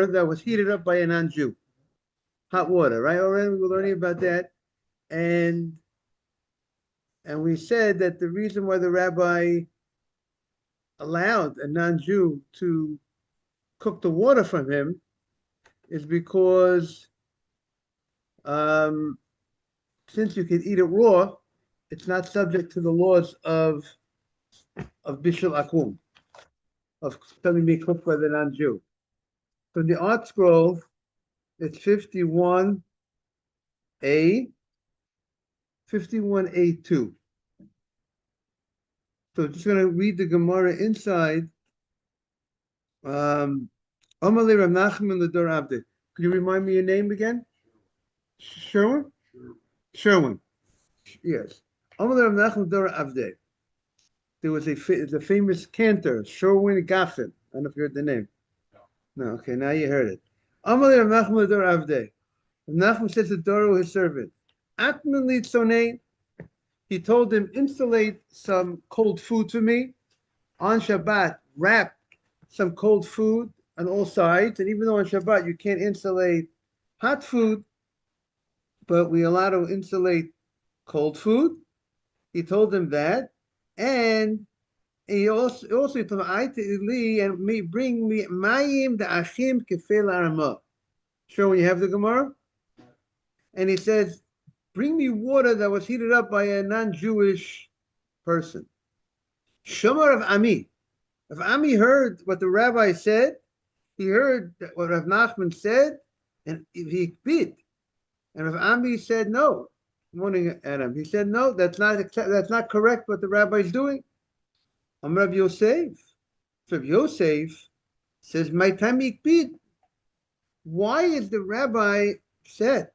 that was heated up by a non-Jew. Hot water, right? Already we were learning about that. And and we said that the reason why the rabbi allowed a non-Jew to cook the water from him is because um, since you can eat it raw, it's not subject to the laws of Bishul Akum, of something being cooked by the non-Jew. So in the art scroll, it's 51A, 51A2. So just going to read the Gemara inside. Amalei Rav Nachman L'Dor Avdei. Could you remind me your name again? Sherwin? Sherwin. Yes. Amalei Rav Nachman L'Dor Avdei. There was a famous cantor, Sherwin Gaffin. I don't know if you heard the name. No, okay, now you heard it. Amalei Rav Nachman L'Dor Avdei. Rav Nachman says to Doro, his servant, Atman Litzonei. He told him, insulate some cold food for me. On Shabbat, wrap some cold food on all sides. And even though on Shabbat you can't insulate hot food, but we allow to insulate cold food. He told him that. And he also told him, and me bring me mayim the achim kefel arama. Sure, when you have the Gemara? And he says, bring me water that was heated up by a non-Jewish person. Shomer of Ami. If Ami heard what the rabbi said, he heard what Rav Nachman said, and he bid. And if Ami said no, morning Adam, he said no, that's not correct what the rabbi is doing. Rav Yosef. So Rav Yosef says, my time bid. Why is the rabbi upset?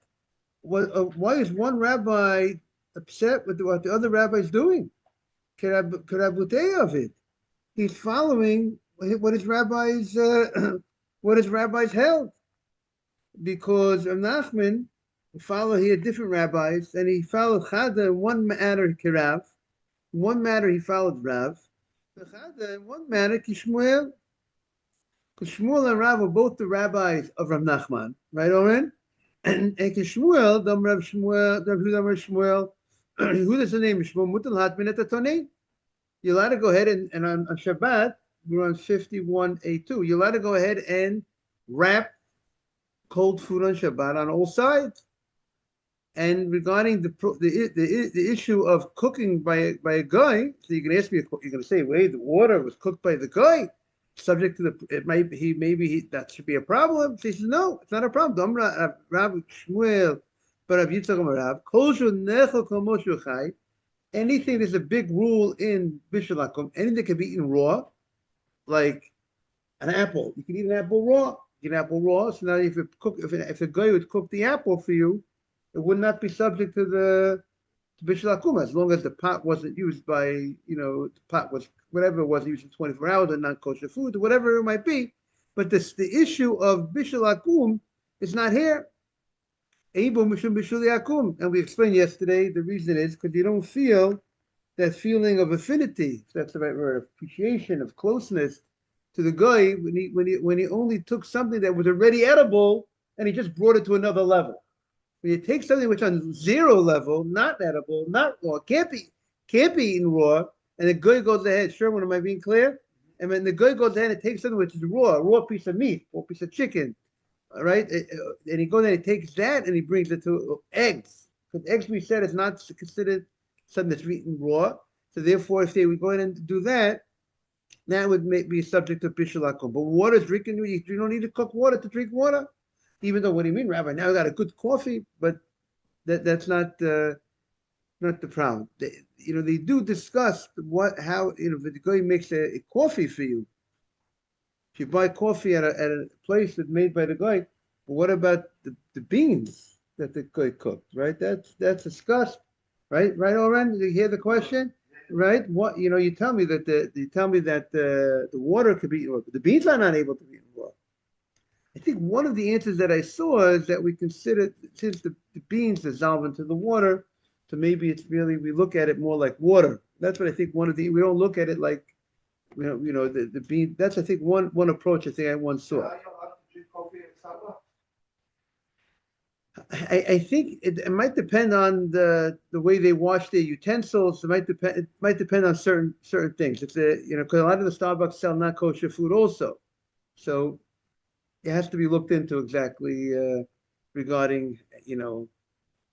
Why is one rabbi upset with what the other rabbi is doing? Kerabutei of it. He's following what his rabbis held, because Nachman he had different rabbis, and he followed Chada in one matter Kerav, in one matter he followed Rav, Chada in one matter Kishmuel. Because Shmuel and Rav were both the rabbis of Rav Nachman, right, Oren? And Kishmuel, Dam Rav Shmuel, who does the name Shmuel? Mutal Hatmin et Atonei. You're allowed to go ahead and on Shabbat, we're on 51A2. You're allowed to go ahead and wrap cold food on Shabbat on all sides. And regarding the issue of cooking by a guy, so you can ask me, you're going to say, wait, the water was cooked by the guy, subject to that should be a problem. So he says, no, it's not a problem. Rav Shmuel, but Rav Yitzchak Rav, Kol shu nechel kol moshu chai. Anything, there's a big rule in Bishul Akum, anything that can be eaten raw, like an apple. You can eat an apple raw. You can eat an apple raw. So now if a guy would cook the apple for you, it would not be subject to Bishul Akum, as long as the pot wasn't used by, the pot was, whatever it was, used for 24 hours and not kosher food, or whatever it might be. But the issue of Bishul Akum is not here. And we explained yesterday the reason is because you don't feel that feeling of affinity, if that's the right word, appreciation, of closeness to the guy when he only took something that was already edible and he just brought it to another level. When you take something which on zero level, not edible, not raw, can't be eaten raw, and the guy goes ahead, Sherman, am I being clear? And when the guy goes ahead and takes something which is a raw piece of meat, or piece of chicken, all right, and he goes and he takes that and he brings it to eggs. Because eggs, we said, is not considered something that's eaten raw. So therefore, if they were going in to do that, that would be subject to Bishul Akum. But water is drinking, you don't need to cook water to drink water. Even though, what do you mean, Rabbi? Now I got a good coffee, but that's not the problem. They do discuss how if the guy makes a coffee for you. If you buy coffee at a place that's made by the guy, but what about the beans that the guy cooked, right? That's discussed, right? Right, Oren? Did you hear the question? Right? What you tell me that the water could be eaten raw, but the beans are not able to be eaten raw. I think one of the answers that I saw is that we consider, since the beans dissolve into the water, so maybe it's really, we look at it more like water. That's what I think we don't look at it like, the bean. That's, I think, one approach I think I once saw. Are you allowed to drink coffee I think it might depend on the way they wash their utensils. It might depend on certain things. It's because a lot of the Starbucks sell not kosher food also, so it has to be looked into exactly regarding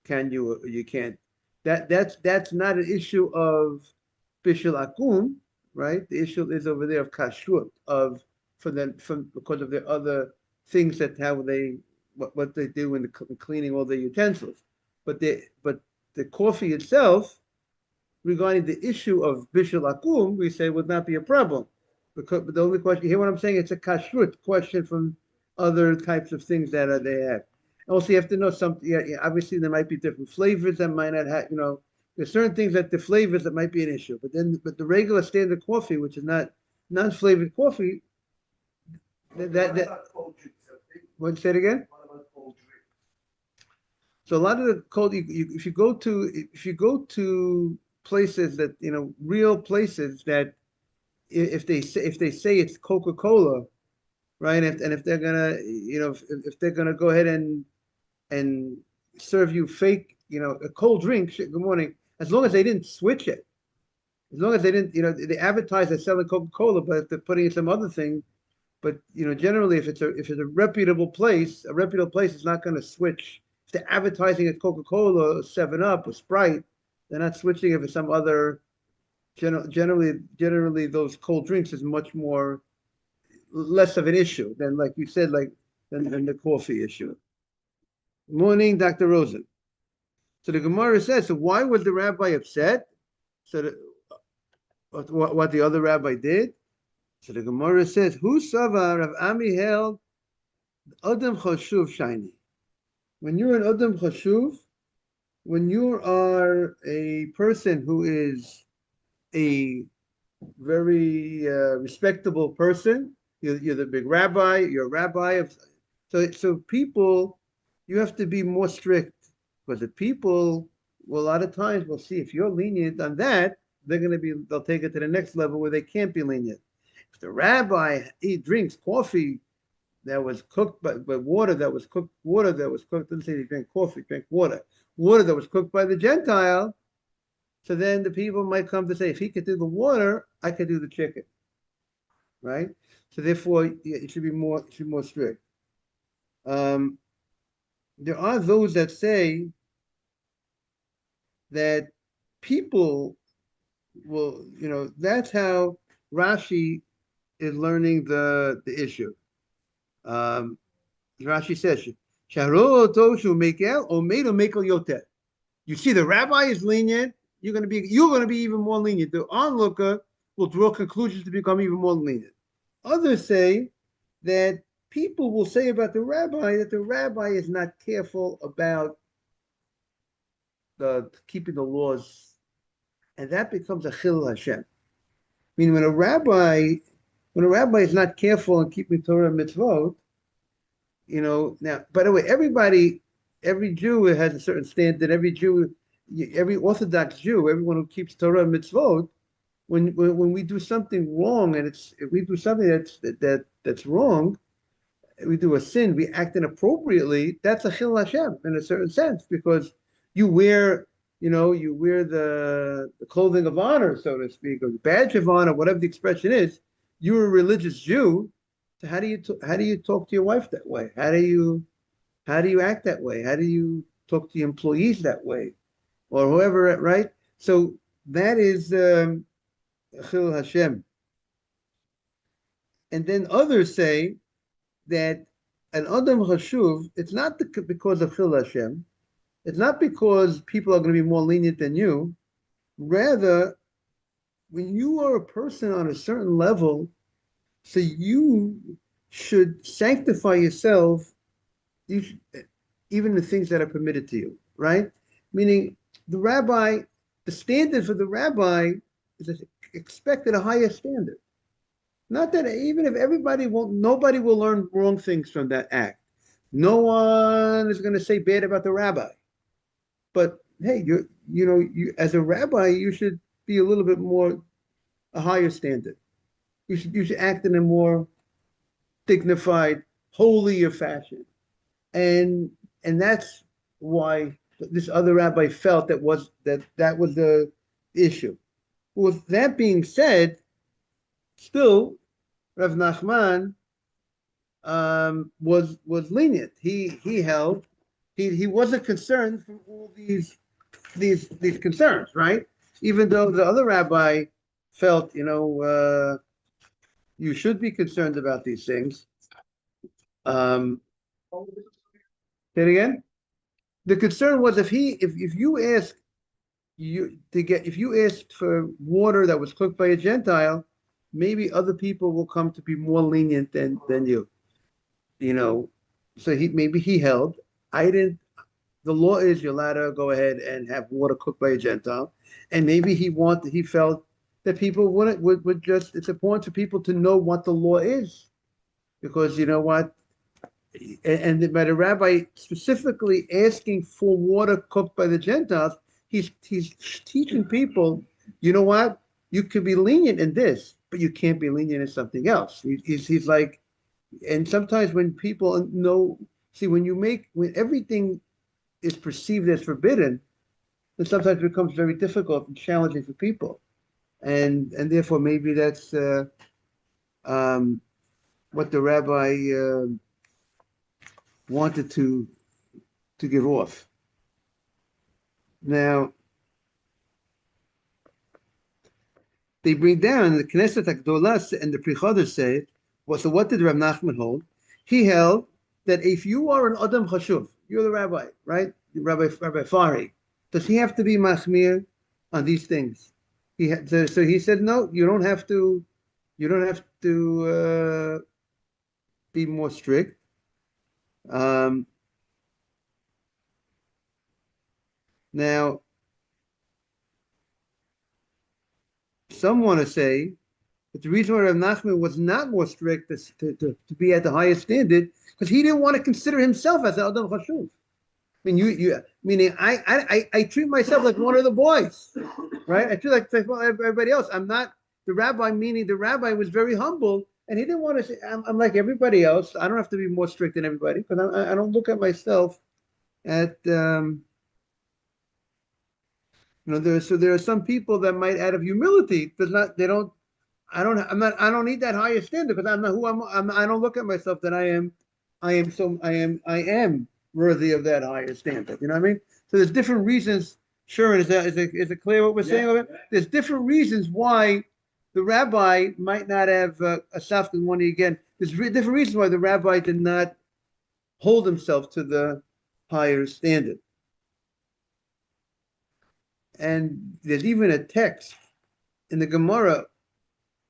can you or you can't. That's not an issue of bishul akum, right? The issue is over there of kashrut of from because of the other things that how they what they do in cleaning all the utensils, but the coffee itself regarding the issue of bishul akum, we say would not be a problem. But the only question, you hear what I'm saying? It's a kashrut question from other types of things that they have. Also, you have to know something. Yeah, obviously, there might be different flavors that might not have. There's certain things that the flavors that might be an issue. But the regular standard coffee, which is not non-flavored coffee, that what say it again? So a lot of the cold, if you go to places that real places that if they say it's Coca-Cola, right? And if they're gonna if they're gonna go ahead and serve you fake a cold drink, good morning, as long as they didn't switch it, as long as they didn't they advertise they're selling Coca-Cola, but if they're putting in some other thing. But generally, if it's a reputable place is not going to switch. If they're advertising at Coca-Cola, or Seven Up, or Sprite, they're not switching it for some other. Generally, those cold drinks is much more less of an issue than, like you said, than the coffee issue. Morning, Dr. Rosen. So the Gemara says, so why was the rabbi upset? So what the other rabbi did? So the Gemara says, who savar Rav Ami held Adam Chashuv Shiny. When you're an Adam Chashuv, when you are a person who is a very respectable person, you're the big rabbi, you're a rabbi of. So people, you have to be more strict because the people, well, a lot of times we'll see if you're lenient on that, they'll take it to the next level where they can't be lenient. If the rabbi drinks coffee that was cooked by water that was cooked, didn't say he drank coffee, drank water that was cooked by the Gentile, so then the people might come to say, if he could do the water, I could do the chicken, right? So therefore, it should be more strict. There are those that say that people will, that's how Rashi is learning the issue. Rashi says, you see, the rabbi is lenient. You're going to be even more lenient. The onlooker will draw conclusions to become even more lenient. Others say that people will say about the rabbi that the rabbi is not careful about keeping the laws, and that becomes a chilul Hashem. Meaning, when a rabbi is not careful in keeping Torah and mitzvot, now, by the way, every Jew has a certain standard. Every Orthodox Jew, everyone who keeps Torah and mitzvot, when we do something wrong, and if we do something that's wrong, we do a sin, we act inappropriately, that's a chilul Hashem in a certain sense, because you wear the clothing of honor, so to speak, or the badge of honor, whatever the expression is. You're a religious Jew. So how do you talk to your wife that way? How do you act that way? How do you talk to your employees that way, or whoever? Right. So that is chilul Hashem. And then others say that an Adam Hashuv, it's not because of chilul Hashem. It's not because people are going to be more lenient than you. Rather, when you are a person on a certain level, so you should sanctify yourself, even the things that are permitted to you, right? Meaning, the standard for the rabbi is expected a higher standard. Not that even if nobody will learn wrong things from that act. No one is going to say bad about the rabbi. But hey, you as a rabbi, you should be a little bit more a higher standard. You should act in a more dignified holier fashion, and that's why this other rabbi felt that was the issue. With that being said, still Rav Nachman was lenient. He held he wasn't concerned for all these concerns, right? Even though the other rabbi felt, you should be concerned about these things. Um, say it again. The concern was if you ask you to get if you asked for water that was cooked by a Gentile, maybe other people will come to be more lenient than you. You know, so he held. I didn't. The law is you're allowed to go ahead and have water cooked by a Gentile, and maybe he felt that people would just. It's important for people to know what the law is, because you know what, and by the rabbi specifically asking for water cooked by the Gentiles, he's teaching people, you know what, you could be lenient in this, but you can't be lenient in something else. He's like, and sometimes when people know, see, when everything is perceived as forbidden, then sometimes it becomes very difficult and challenging for people, and therefore maybe that's um, what the rabbi wanted to give off. Now they bring down the Knesset Hakdolah and the Prichoder say, well, so what did Rav Nachman hold? He held that if you are an Adam Chashuv, you're the rabbi, right? Rabbi Fari, does he have to be machmir on these things? So he said, no, you don't have to. You don't have to be more strict. Um, Now, some want to say that the reason why Rav Nachman was not more strict to be at the highest standard because he didn't want to consider himself as an Adam Chashuv. I mean, meaning I treat myself like one of the boys, right? I treat like everybody else. I'm not the rabbi, meaning the rabbi was very humble and he didn't want to say, I'm like everybody else. I don't have to be more strict than everybody because I don't look at myself at, there are some people that might out of humility, they don't, I don't need that higher standard because I'm not who I don't look at myself that I am worthy of that higher standard. You know what I mean? So there's different reasons. Sure, is it clear what we're saying over? There's different reasons why the rabbi might not have a safkan one again. There's different reasons why the rabbi did not hold himself to the higher standard. And there's even a text in the Gemara,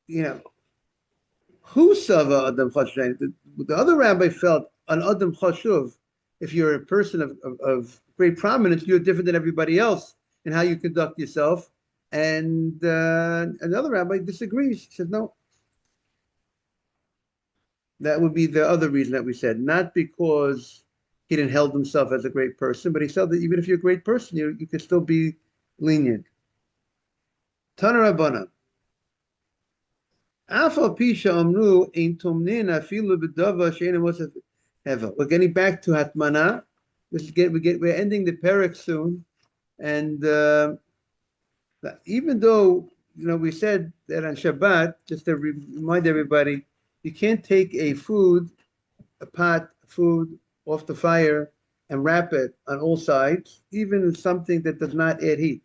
you know, who sava adam chashuv? The other rabbi felt an adam chashuv. If you're a person of great prominence, you're different than everybody else in how you conduct yourself. And another rabbi disagrees. He says, no, that would be the other reason that we said, not because he didn't held himself as a great person, but he said that even if you're a great person, you can still be lenient. Tana Rabbana. We're getting back to Hatmana. We're ending the parak soon, and even though we said that on Shabbat, just to remind everybody, you can't take a pot food off the fire and wrap it on all sides, even something that does not add heat.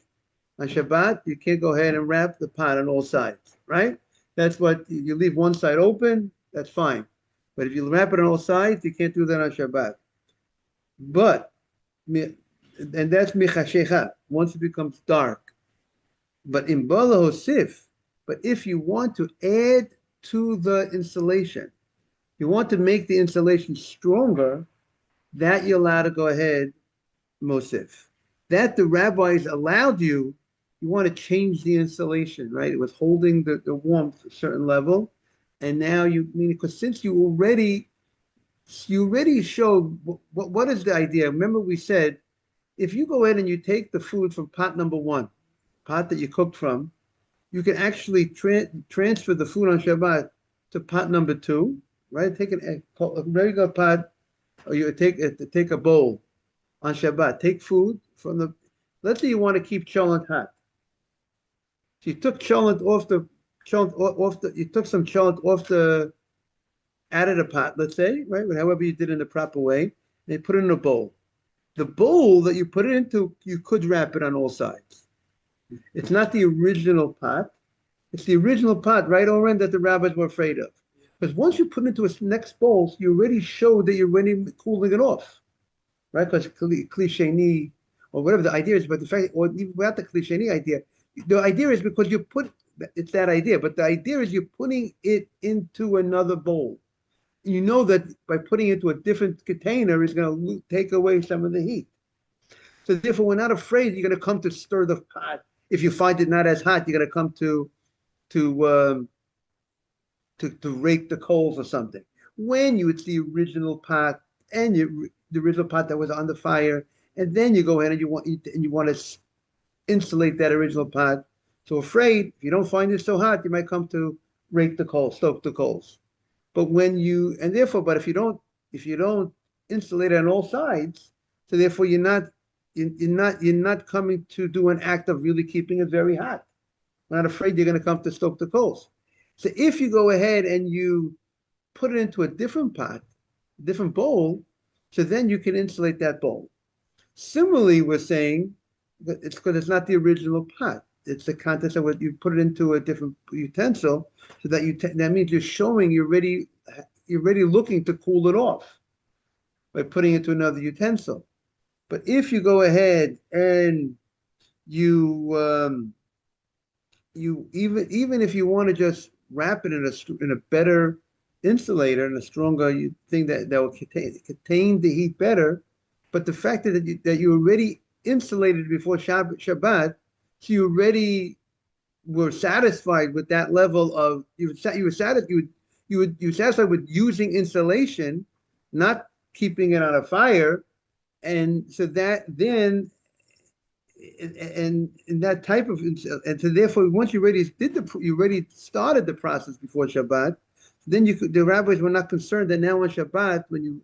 On Shabbat, you can't go ahead and wrap the pot on all sides, right? That's what you leave one side open, that's fine. But if you wrap it on all sides, you can't do that on Shabbat. But, and that's michashecha, once it becomes dark. But in Bala Hosif, but if you want to add to the insulation, you want to make the insulation stronger, that you're allowed to go ahead, Mosif. That the rabbis allowed you want to change the insulation, right? It was holding the warmth at a certain level. And now because since you already showed what is the idea? Remember we said, if you go in and you take the food from pot number one, pot that you cooked from, you can actually transfer the food on Shabbat to pot number two. right? Take a regular pot, or you take a bowl on Shabbat. Take food from the. Let's say you want to keep cholent hot. So you took cholent off the. You took some cholent off the out of the pot. Let's say, right, however you did it in the proper way, and you put it in a bowl. The bowl that you put it into, you could wrap it on all sides. It's not the original pot. It's the original pot, right, Oren, that the rabbis were afraid of. Because once you put it into a next bowl, you already showed that you're already cooling it off, right? Because cliche or whatever the idea is, but the fact, or even without the cliche idea, the idea is because you put it's that idea, but the idea is you're putting it into another bowl. You know that by putting it into a different container is going to take away some of the heat. So therefore, we're not afraid you're going to come to stir the pot. If you find it not as hot, you're going to come to to rake the coals or something. When it's the original pot and the original pot that was on the fire, and then you go ahead and you want to insulate that original pot. So afraid if you don't find it so hot, you might come to rake the coals, stoke the coals. But when you and therefore, but if you don't insulate it on all sides, so therefore you're not coming to do an act of really keeping it very hot. I'm not afraid you're going to come to stoke the coals. So if you go ahead and you put it into a different pot, a different bowl, so then you can insulate that bowl. Similarly, we're saying that it's because it's not the original pot. It's the contents of what you put it into a different utensil, so that that means you're showing you're ready looking to cool it off by putting it to another utensil. But if you go ahead and you even if you want to just wrap it in a better insulator and a stronger thing that will contain the heat better, but the fact that you already insulated before Shabbat, so you already were satisfied with that level of you were satisfied with using insulation, not keeping it on a fire, and so that then and that type of and so therefore once you already started the process before Shabbat, then the rabbis were not concerned that now on Shabbat when you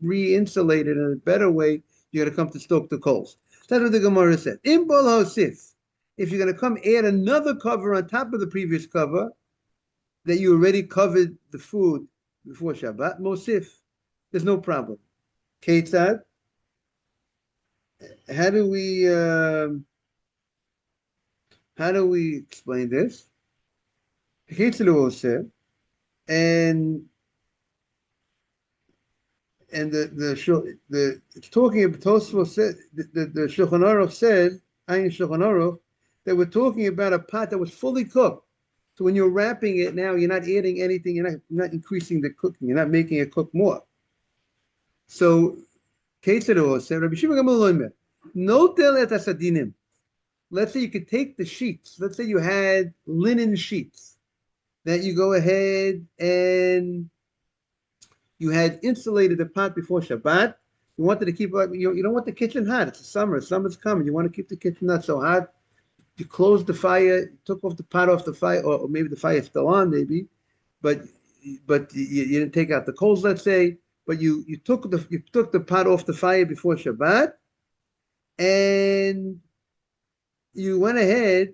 re-insulate it in a better way, you're going to come to stoke the coals. That's what the Gemara said. In Bol Hosif, if you're going to come add another cover on top of the previous cover that you already covered the food before Shabbat, Mosif, there's no problem. Ketzad, how do we explain this? And it's talking about Tosfos said the Shulchan Aruch says Ayin Shulchan Aruch that we're talking about a pot that was fully cooked. So when you're wrapping it now, you're not adding anything. You're not increasing the cooking. You're not making it cook more. So Ketzad said Rabbi Shimon Gamliel Omer, Notel et asadinim. Let's say you could take the sheets. Let's say you had linen sheets that you go ahead and you had insulated the pot before Shabbat. You wanted to keep you don't want the kitchen hot. It's the summer. Summer's coming. You want to keep the kitchen not so hot. You closed the fire, took off the pot off the fire, or maybe the fire's still on, maybe, but you didn't take out the coals. Let's say, but you took the pot off the fire before Shabbat, and you went ahead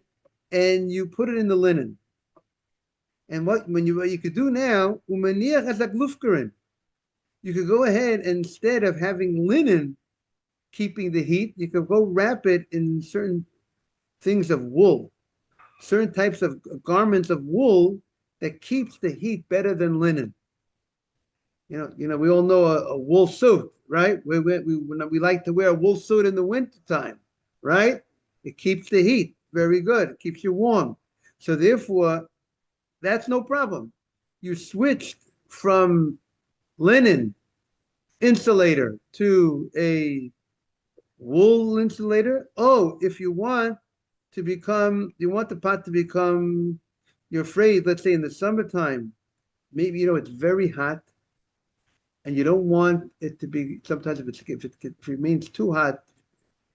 and you put it in the linen. And what you could do now, you could go ahead and instead of having linen keeping the heat, you could go wrap it in certain things of wool, certain types of garments of wool that keeps the heat better than linen. We all know a wool suit, right? We like to wear a wool suit in the wintertime, right? It keeps the heat very good. It keeps you warm. So therefore, that's no problem. You switched from linen insulator to a wool insulator. Oh, if you want the pot to become, you're afraid, let's say in the summertime, maybe it's very hot and you don't want it to be, sometimes if it remains too hot,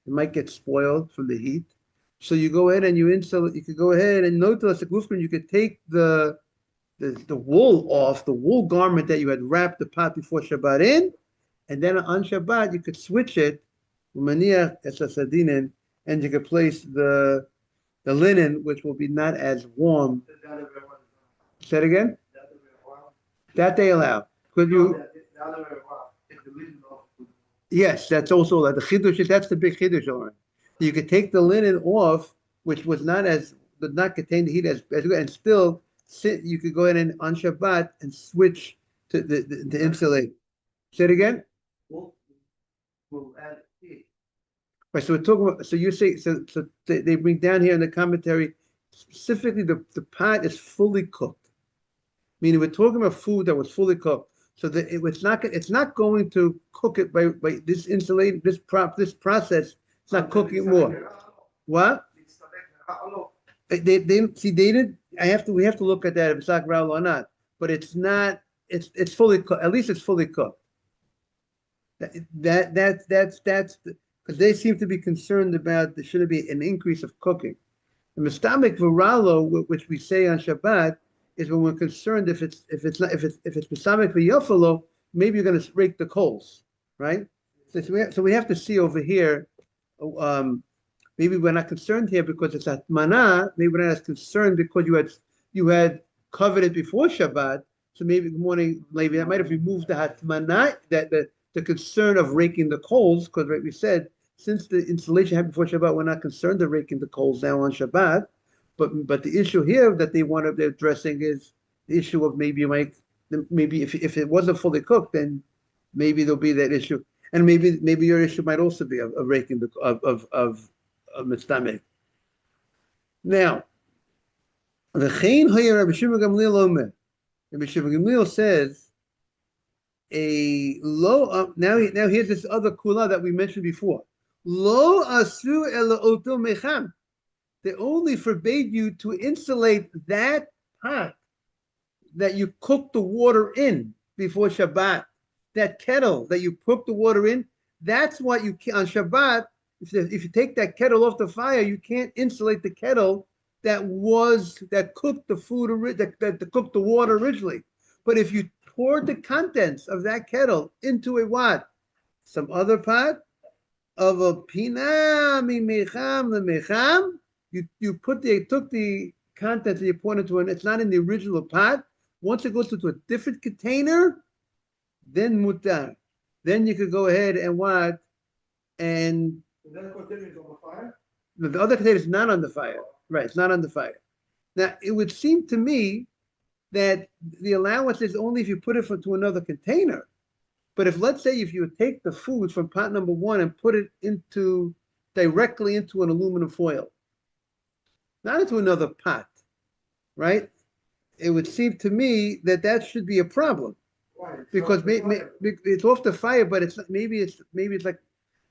it might get spoiled from the heat. So you go ahead and you could go ahead and note you could take the the wool off, the wool garment that you had wrapped the pot before Shabbat in, and then on Shabbat you could switch it, maniach es hasadinin, and you could place the linen, which will be not as warm. Say it again. That they allow. Could you? Yes, that's also like the chidush. That's the big chidush on it. You could take the linen off, which was not as did not contain the heat as good, and still sit. You could go in and on Shabbat and switch to the insulate. Say it again. Right. So we're talking about. So you say so they bring down here in the commentary specifically the pot is fully cooked. Meaning we're talking about food that was fully cooked. So that it's not going to cook it by this insulating this process. It's not cooking more. What? They see they did. We have to look at that if it's like or not. But it's not. It's fully cooked. At least it's fully cooked. That's because they seem to be concerned about there should be an increase of cooking. The mistamik v'ralo, which we say on Shabbat, is when we're concerned if it's mistamik v'yofalo, maybe you're going to rake the coals, right? So we have to see over here. Maybe we're not concerned here because it's atmana. Maybe we're not as concerned because you had covered it before Shabbat. So maybe good morning, maybe that might have removed the hatmana, that the concern of raking the coals, because we said since the installation happened before Shabbat, we're not concerned of raking the coals now on Shabbat. But the issue here that they're addressing is the issue of maybe if it wasn't fully cooked, then maybe there'll be that issue, and maybe your issue might also be of raking the of mistameh. Now, the Chain Hayar Rabbi Shimon Gamliel Omer. Rabbi Shimon Gamliel says a low. Now here's this other kula that we mentioned before. Lo asu ela oto mecham. They only forbade you to insulate that pot that you cooked the water in before Shabbat. That kettle that you cooked the water in. That's what you on Shabbat. If you take that kettle off the fire, you can't insulate the kettle that cooked the food that cooked the water originally. But if you poured the contents of that kettle into a what? Some other pot of a pina mimecham lemecham. You took the contents and you poured into it. It's not in the original pot. Once it goes into a different container, then mutar. Then you could go ahead and what? And that container is on the fire? The other container is not on the fire. Right, it's not on the fire. Now, it would seem to me that the allowance is only if you put it to another container. But let's say if you take the food from pot number one and put it directly into an aluminum foil, not into another pot, right? It would seem to me that should be a problem. Why? Because it's off the fire, but maybe it's like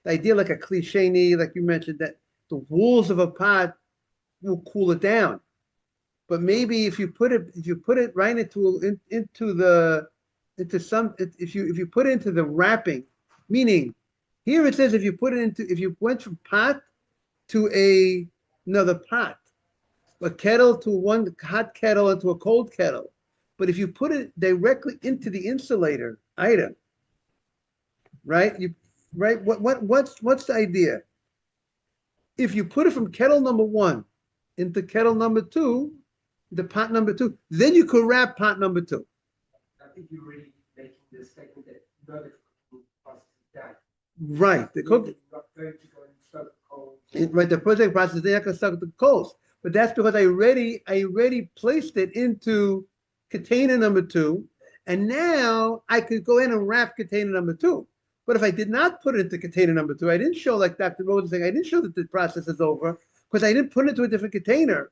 the idea like a cliche, like you mentioned, that the walls of a pot will cool it down. But maybe if you put it right if you put it into the wrapping, meaning here it says if you went from pot to another pot, a kettle to one hot kettle into a cold kettle, but if you put it directly into the insulator item, right? What's the idea? If you put it from kettle number one into kettle number two, the pot number two, then you could wrap pot number two. I think you're really making the statement that not the cooking process is done. Right. The cooking. Not going to go and suck the coals. Right. The project process, they're not going to suck the coals. But that's because I already placed it into container number two, and now I could go in and wrap container number two. But if I did not put it into container number two, I didn't show like Dr. Rosen saying, I didn't show that the process is over because I didn't put it into a different container.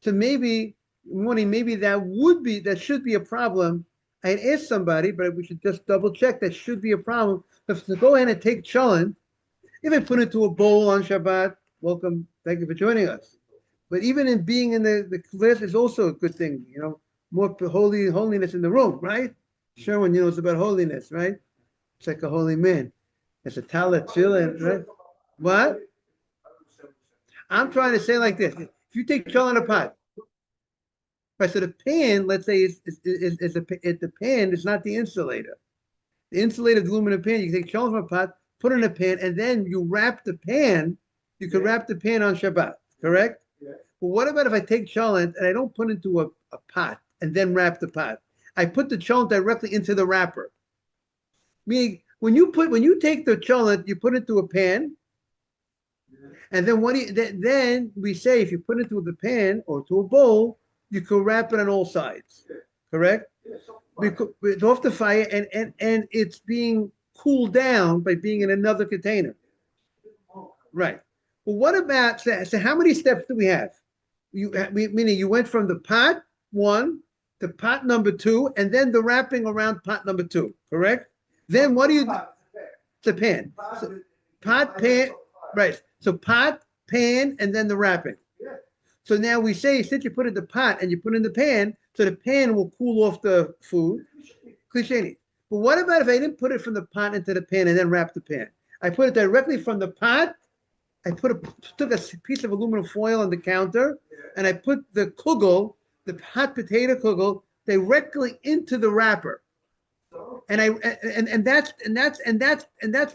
So maybe that should be a problem. I had asked somebody, but we should just double check that should be a problem. But to go ahead and take cholent, if I put it into a bowl on Shabbat, welcome, thank you for joining us. But even in being in the class is also a good thing, more holiness in the room, right? Sherwin, it's about holiness, right? It's like a holy man. It's a talit tefillin, right? What? I'm trying to say like this. If you take cholent in a pot, Right. So the pan, let's say, the pan is not the insulator. The insulated aluminum pan, you can take cholent from a pot, put it in a pan, and then you wrap the pan. You can wrap the pan on Shabbat, correct? Yeah. But what about if I take cholent and I don't put it into a pot and then wrap the pot? I put the cholent directly into the wrapper. Meaning, when you take the cholent, you put it into a pan, and then then we say if you put it into the pan or to a bowl, you can wrap it on all sides, correct? Yeah, so Because it's off the fire and it's being cooled down by being in another container. Right. Well, what about so how many steps do we have? Meaning you went from the pot one to pot number two, and then the wrapping around pot number two, correct? Then what do you? The pan. So, pot, pan, right. So pot, pan, and then the wrapping. Yeah. So now we say since you put it in the pot and you put it in the pan, so the pan will cool off the food. Klisheni. But what about if I didn't put it from the pot into the pan and then wrap the pan? I put it directly from the pot. I took a piece of aluminum foil on the counter, and I put the kugel, the hot potato kugel, directly into the wrapper. And that's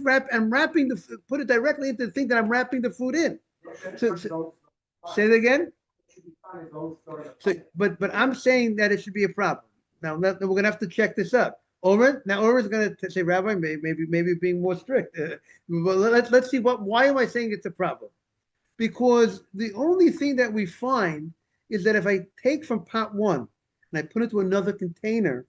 wrap. I'm wrapping put it directly into the thing that I'm wrapping the food in. So say it again. So, but I'm saying that it should be a problem. Now we're gonna have to check this up. Oren's gonna say, Rabbi, maybe being more strict. But let's see why am I saying it's a problem? Because the only thing that we find is that if I take from pot one and I put it to another container,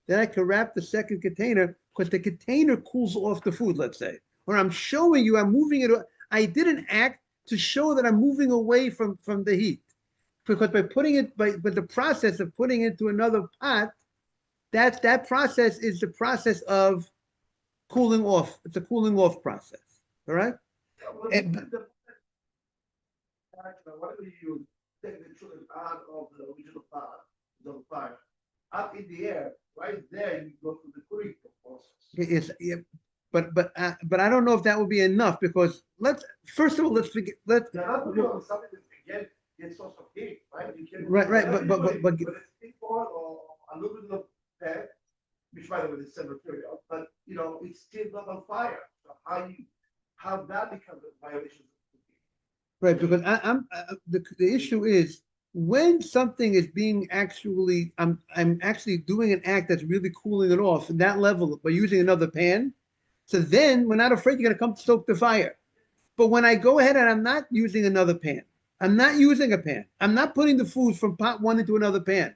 then I can wrap the second container because the container cools off the food, let's say. Or I'm showing you I'm moving it. I did an act to show that I'm moving away from the heat. Because but the process of putting it into another pot, that process is the process of cooling off. It's a cooling off process. All right? Whatever you use, take the children out of the original part, the fire, up in the air, right there, you go to the cooling process. Yes, yeah, but I don't know if that would be enough because first of all let's forget You're not putting on something that again gets source of heat, right? You can right but it's thick oil or a little bit of fat, which by the way is same material, but you know it's still not on fire. So how that becomes a violation? right because the issue is when something is being actually I'm actually doing an act that's really cooling it off at that level by using another pan. So then we're not afraid you're going to come stoke the fire. But when I go ahead and I'm not using another pan, I'm not using a pan. I'm not putting the food from pot one into another pan.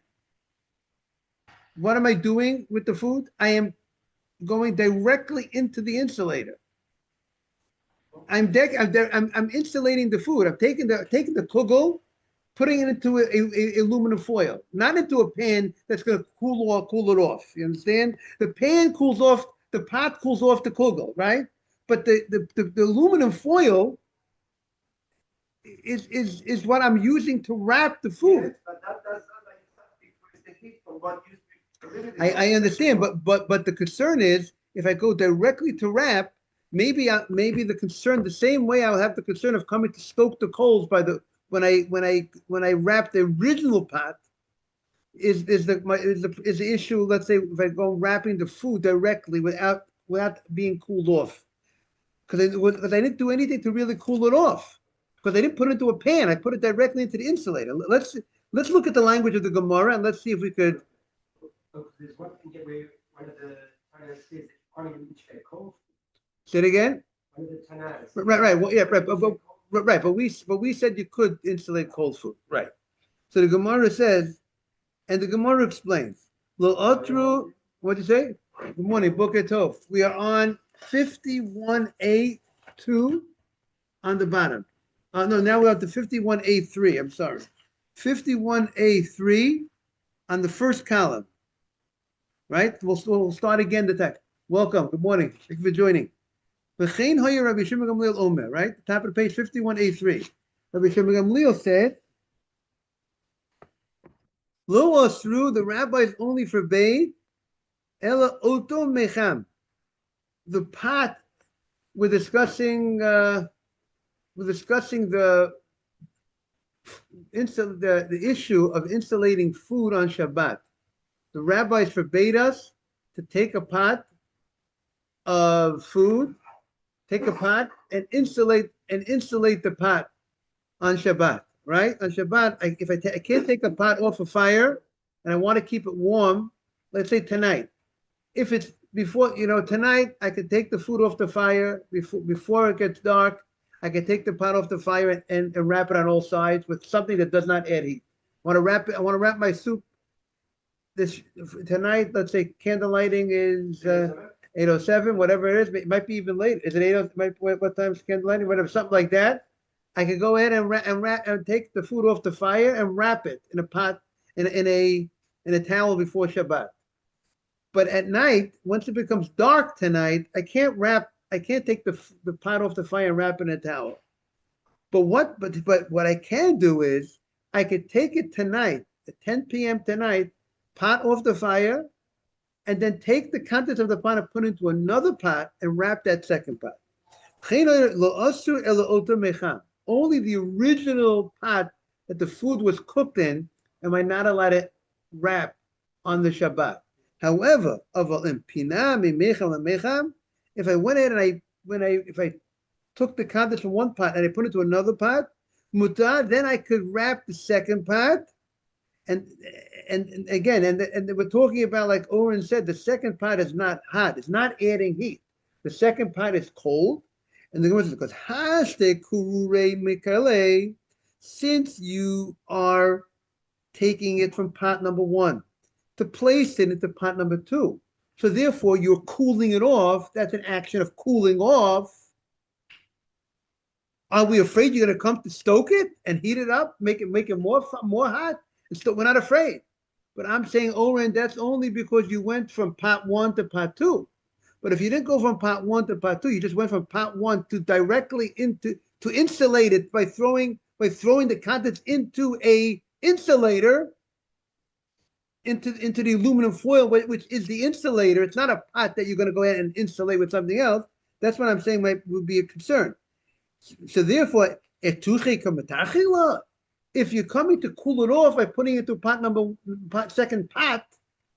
What am I doing with the food? I am going directly into the insulator. I'm insulating the food. I'm taking the kugel, putting it into a aluminum foil, not into a pan that's going to cool it off. You understand? The pan cools off, the pot cools off the kugel, right? But the aluminum foil is what I'm using to wrap the food. Yes, but that does not like increase the heat from what used to be. I understand, but the concern is if I go directly to wrap, maybe the concern the same way I'll have the concern of coming to stoke the coals by the when I wrap the original pot is the issue. Let's say if I go wrapping the food directly without being cooled off because I didn't do anything to really cool it off because I didn't put it into a pan. I put it directly into the insulator. Let's look at the language of the Gemara and let's see if we could. There's one thing where one of the Tanas says that you can't even eat cold. Say it again. One of the Tanas. Right. Well, yeah. Right. But we said you could insulate cold food. Right. So the Gemara says, and the Gemara explains. Lo otru. What'd you say? Good morning, Boker Tov. We are on 51A2 on the bottom. No, now we're up to 51A3. I'm sorry. 51A3 on the first column. Right? We'll start again the text. Welcome. Good morning. Thank you for joining. V'chein hoyer Rabbi Shimon Gamliel Omer. Right? Top of the page 51A3. Rabbi Shimon Gamliel said, Lo asru, the rabbis only forbade Ela oto mecham. The pot we're discussing the the issue of insulating food on Shabbat. The rabbis forbade us to take a pot of food, take a pot and insulate the pot on Shabbat. Right on Shabbat, if I can't take the pot off a fire and I want to keep it warm, let's say tonight. If it's before, tonight I could take the food off the fire before it gets dark. I can take the pot off the fire and wrap it on all sides with something that does not add heat. I want to wrap my soup this tonight. Let's say candle lighting is 8:07, whatever it is. It might be even late. Is it 8:00? What time is candle lighting? Whatever, something like that. I could go ahead and take the food off the fire and wrap it in a pot in a towel before Shabbat. But at night, once it becomes dark tonight, I can't take the pot off the fire and wrap it in a towel. But what I can do is I could take it tonight at 10 p.m. tonight, pot off the fire, and then take the contents of the pot and put it into another pot and wrap that second pot. Only the original pot that the food was cooked in am I not allowed to wrap on the Shabbat. However, if I went ahead and if I took the contents from one pot and I put it into another pot, mutar, then I could wrap the second pot. And again, and we're talking about, like Oren said, the second pot is not hot. It's not adding heat. The second pot is cold. And the Gemara says, because hashte kurure mikale, since you are taking it from pot number one to place it into pot number two. So therefore, you're cooling it off. That's an action of cooling off. Are we afraid you're going to come to stoke it and heat it up, make it more hot? And still, we're not afraid. But I'm saying, Oren, that's only because you went from pot one to pot two. But if you didn't go from pot one to pot two, you just went from pot one to directly to insulate it by throwing the contents into a insulator, into the aluminum foil, which is the insulator. It's not a pot that you're going to go ahead and insulate with something else. That's what I'm saying would be a concern. So therefore, if you're coming to cool it off by putting it to second pot,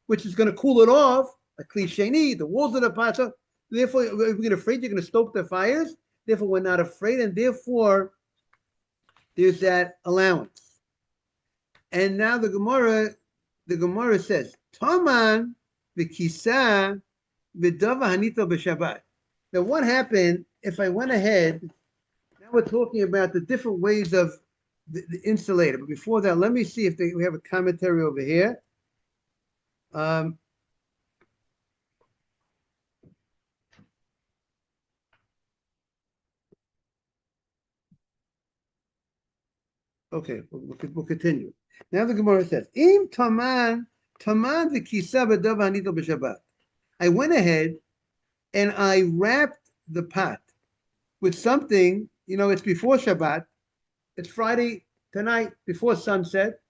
which is going to cool it off, a cliche, the walls of the pot. So therefore, we're afraid you're going to stoke the fires. Therefore, we're not afraid, and therefore, there's that allowance. And now the Gemara says, Taman v'kisa v'dava hanito b'Shabbat. Now, what happened if I went ahead? Now we're talking about the different ways of the insulator. But before that, let me see if we have a commentary over here. Okay, we'll continue. Now the Gemara says, Im taman v'kisa v'dava hanito b'Shabbat. I went ahead and I wrapped the pot with something, it's before Shabbat. It's Friday tonight before sunset.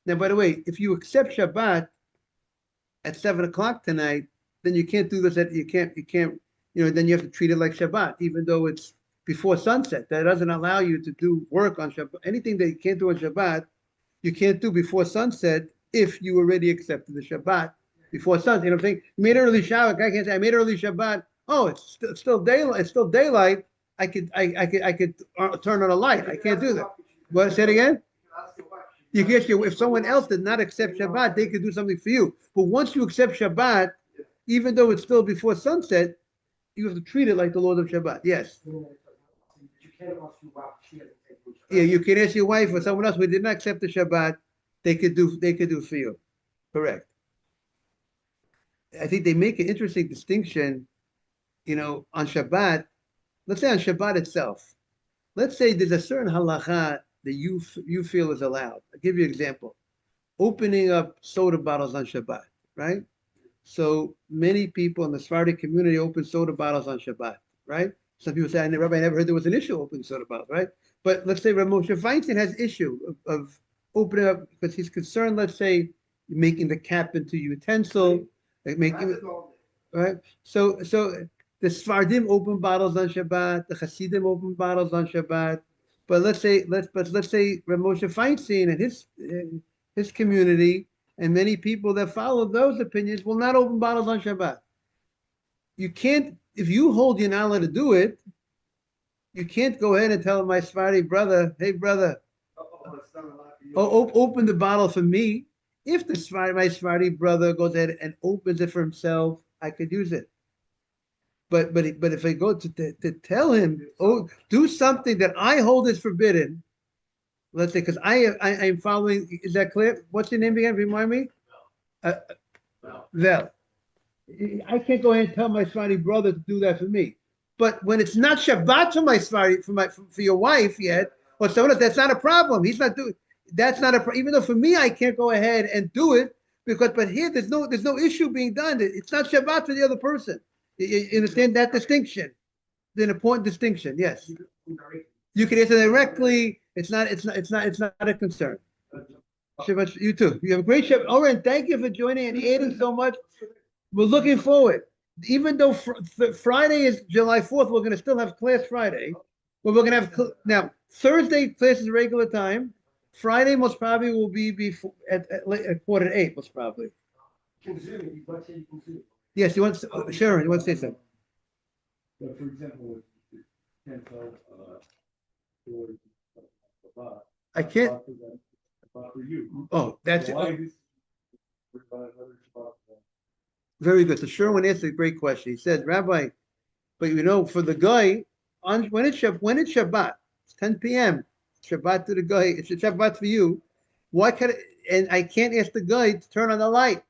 Now, by the way, if you accept Shabbat at 7:00 tonight, then you can't do this. Then you have to treat it like Shabbat, even though it's before sunset. That doesn't allow you to do work on Shabbat. Anything that you can't do on Shabbat, you can't do before sunset if you already accepted the Shabbat before sunset. You know what I'm saying? You made early Shabbat. I can't say I made early Shabbat. Oh, it's still daylight. It's still daylight. I could turn on a light. I can't do that. What? Say it again. You guess if someone else did not accept Shabbat, they could do something for you. But once you accept Shabbat, even though it's still before sunset, you have to treat it like the Lord of Shabbat. Yes. Yeah, you can ask your wife or someone else who did not accept the Shabbat. They could do for you. Correct. I think they make an interesting distinction. On Shabbat. Let's say on Shabbat itself. Let's say there's a certain halacha that you feel is allowed. I'll give you an example. Opening up soda bottles on Shabbat, right? So many people in the Sephardic community open soda bottles on Shabbat, right? Some people say, Rabbi, I never heard there was an issue opening soda bottles, right? But let's say Rav Moshe Feinstein has issue of opening up because he's concerned, let's say, making the cap into utensil, like making it, right? So the Sephardim open bottles on Shabbat, the Hasidim open bottles on Shabbat. But let's say Rav Moshe Feinstein and his community and many people that follow those opinions will not open bottles on Shabbat. You can't, if you hold you're not allowed to do it, you can't go ahead and tell my Sephardi brother, hey brother, open the bottle for me. If my Sephardi brother goes ahead and opens it for himself, I could use it. But if I go to tell him, oh, do something that I hold is forbidden, let's say, because I'm following, is that clear? What's your name again? Remind me? Uh, Vel. I can't go ahead and tell my Sephardi brother to do that for me. But when it's not Shabbat for my Sephardi, for your wife yet, or someone else, that's not a problem. He's not doing, that's not a problem. Even though for me, I can't go ahead and do it because, but here, there's no issue being done. It's not Shabbat for the other person. You understand that distinction? An important distinction. Yes, you can answer directly. It's not a concern. Shabbat, you too. You have a great Shabbat. Oren, thank you for joining and adding so much. We're looking forward. Even though Friday is July 4th, we're going to still have class Friday. But we're going to have now Thursday class is regular time. Friday most probably will be before at quarter to 8, most probably. Yes, you want Sharon? You want to say something? But for example, you can't tell for I can't. for you. Oh, that's it. Why is another Shabbat? Very good. So Sherwin asked a great question. He said, Rabbi, but you know, for the guy, when it's Shabbat, it's 10 p.m. Shabbat to the guy, it's a Shabbat for you. Why can and I can't ask the guy to turn on the light?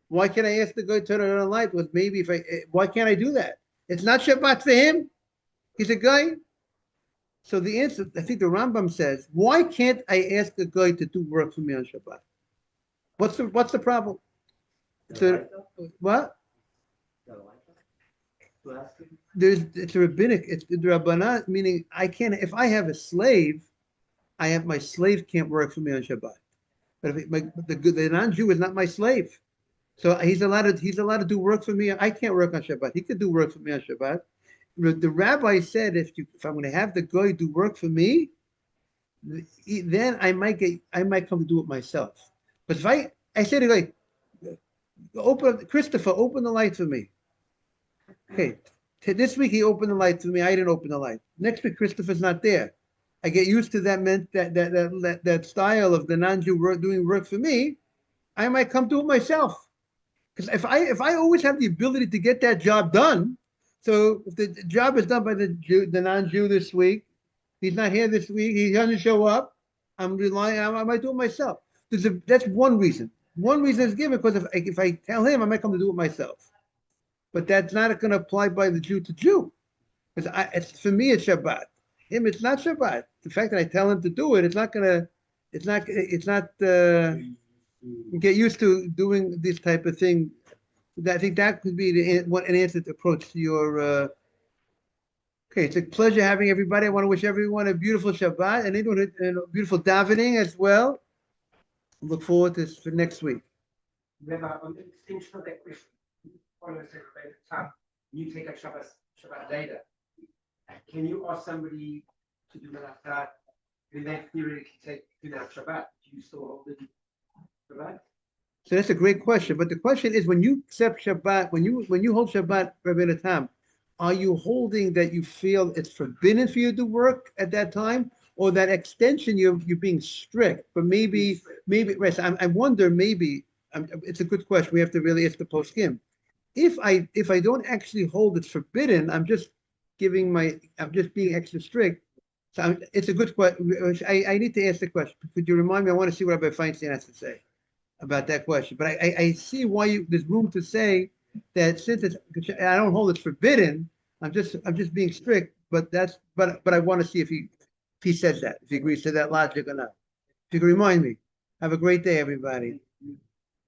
Why can't I ask the guy to turn on the light? Because maybe why can't I do that? It's not Shabbat for him. He's a guy. So the answer, I think the Rambam says, why can't I ask a guy to do work for me on Shabbat? What's the problem? So, what? It's a rabbinic, it's the Rabbanah, meaning I can't, if I have a slave, my slave can't work for me on Shabbat. But if the non-Jew is not my slave. So he's allowed to do work for me. I can't work on Shabbat. He could do work for me on Shabbat. The rabbi said if I'm going to have the guy do work for me, then I might come to do it myself. But if I say to the guy, Christopher, open the light for me. Okay, this week he opened the light for me. I didn't open the light. Next week Christopher's not there. I get used to that style of the non-Jew doing work for me. I might come do it myself. Because if I always have the ability to get that job done, so if the job is done by the non-Jew this week, he's not here this week, he doesn't show up, I might do it myself. That's one reason. One reason is given because if I tell him, I might come to do it myself. But that's not going to apply by the Jew to Jew. Because for me, it's Shabbat. Him, it's not Shabbat. The fact that I tell him to do it, it's not get used to doing this type of thing. I think that could be an answer to approach to your. Okay, it's a pleasure having everybody. I want to wish everyone a beautiful Shabbat and a beautiful davening as well. Look forward to this for next week. Remember, on the extension of that question, you take a Shabbat later. Can you ask somebody to do that? Then they theoretically do that Shabbat. Do you still hold the Shabbat? So that's a great question. But the question is, when you accept Shabbat, when you hold Shabbat, Rabbi Tam, are you holding that you feel it's forbidden for you to work at that time, or that extension you're being strict? But maybe right. So I wonder maybe it's a good question. We have to really ask the poskim. If I don't actually hold it's forbidden, I'm just being extra strict. So it's a good question. I need to ask the question. Could you remind me? I want to see what Rabbi Feinstein has to say about that question. But I see why there's room to say that since I don't hold it's forbidden, I'm just being strict. But I want to see if he says that, if he agrees to that logic or not. If you can remind me. Have a great day, everybody.